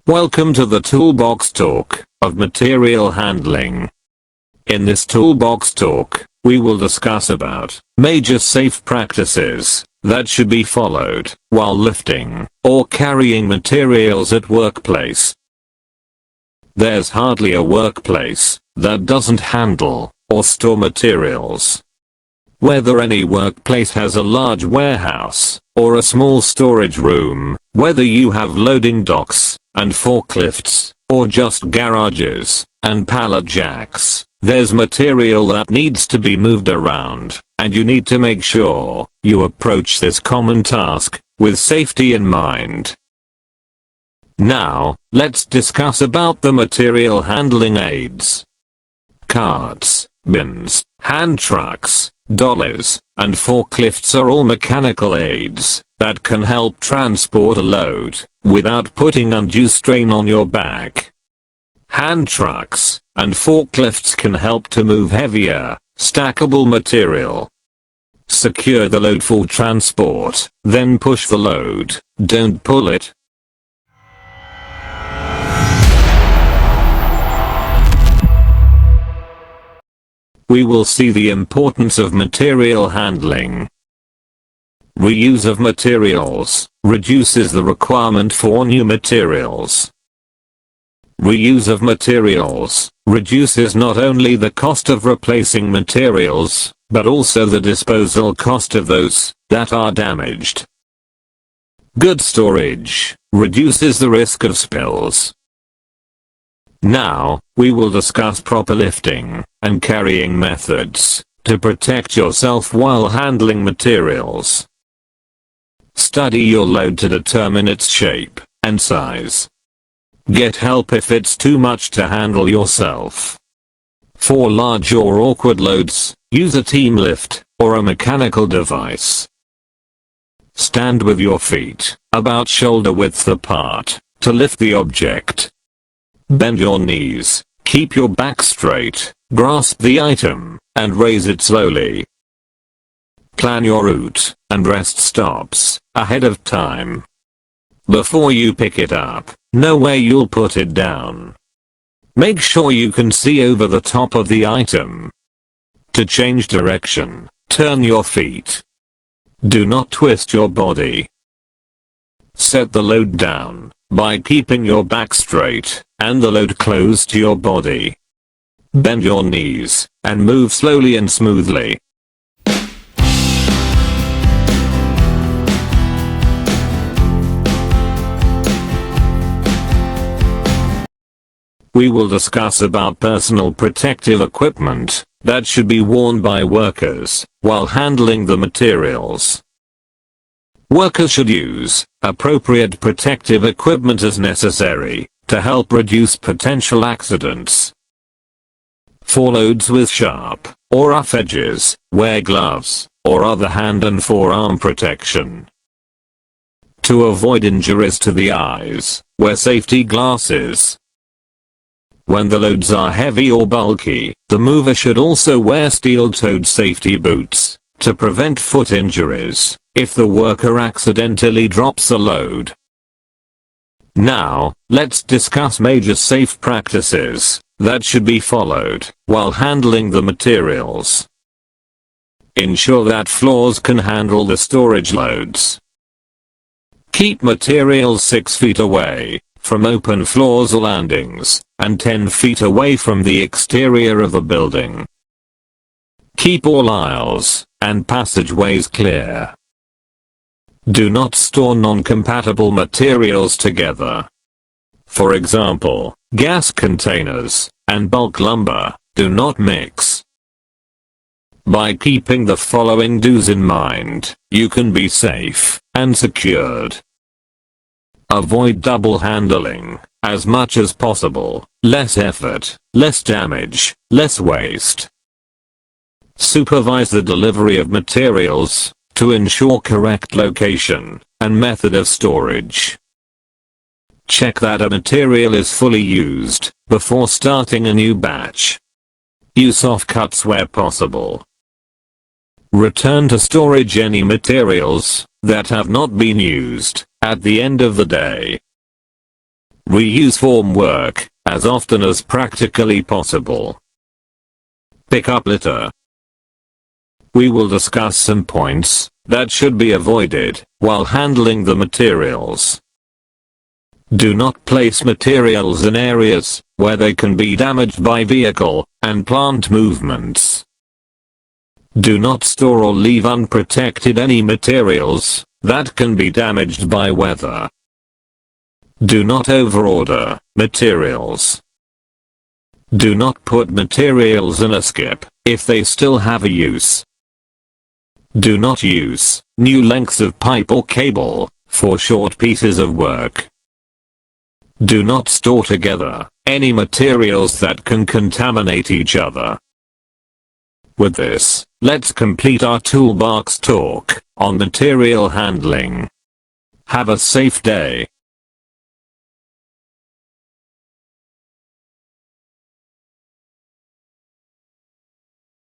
Welcome to the Toolbox Talk of material handling. In this Toolbox Talk, we will discuss about major safe practices that should be followed while lifting or carrying materials at workplace. There's hardly a workplace that doesn't handle or store materials. Whether any workplace has a large warehouse or a small storage room, whether you have loading docks and forklifts, or just garages and pallet jacks, there's material that needs to be moved around, and you need to make sure you approach this common task with safety in mind. Now, let's discuss about the material handling aids. Carts, bins, hand trucks, dollies, and forklifts are all mechanical aids that can help transport a load without putting undue strain on your back. Hand trucks and forklifts can help to move heavier, stackable material. Secure the load for transport, then push the load, don't pull it. We will see the importance of material handling. Reuse of materials reduces the requirement for new materials. Reuse of materials reduces not only the cost of replacing materials, but also the disposal cost of those that are damaged. Good storage reduces the risk of spills. Now, we will discuss proper lifting and carrying methods to protect yourself while handling materials. Study your load to determine its shape and size. Get help if it's too much to handle yourself. For large or awkward loads, use a team lift or a mechanical device. Stand with your feet about shoulder width apart to lift the object. Bend your knees, keep your back straight, grasp the item, and raise it slowly. Plan your route and rest stops ahead of time. Before you pick it up, know where you'll put it down. Make sure you can see over the top of the item. To change direction, turn your feet. Do not twist your body. Set the load down by keeping your back straight and the load close to your body. Bend your knees and move slowly and smoothly. We will discuss about personal protective equipment that should be worn by workers while handling the materials. Workers should use appropriate protective equipment as necessary to help reduce potential accidents. For loads with sharp or rough edges, wear gloves or other hand and forearm protection. To avoid injuries to the eyes, wear safety glasses. When the loads are heavy or bulky, the mover should also wear steel-toed safety boots to prevent foot injuries if the worker accidentally drops a load. Now, let's discuss major safe practices that should be followed while handling the materials. Ensure that floors can handle the storage loads. Keep materials 6 feet away from open floors or landings, and 10 feet away from the exterior of the building. Keep all aisles and passageways clear. Do not store non-compatible materials together. For example, gas containers and bulk lumber do not mix. By keeping the following do's in mind, you can be safe and secured. Avoid double handling as much as possible. Less effort, less damage, less waste. Supervise the delivery of materials to ensure correct location and method of storage. Check that a material is fully used before starting a new batch. Use offcuts where possible. Return to storage any materials that have not been used at the end of the day. Reuse form work as often as practically possible. Pick up litter. We will discuss some points that should be avoided while handling the materials. Do not place materials in areas where they can be damaged by vehicle and plant movements. Do not store or leave unprotected any materials that can be damaged by weather. Do not overorder materials. Do not put materials in a skip if they still have a use. Do not use new lengths of pipe or cable for short pieces of work. Do not store together any materials that can contaminate each other. With this, let's complete our toolbox talk on material handling. Have a safe day.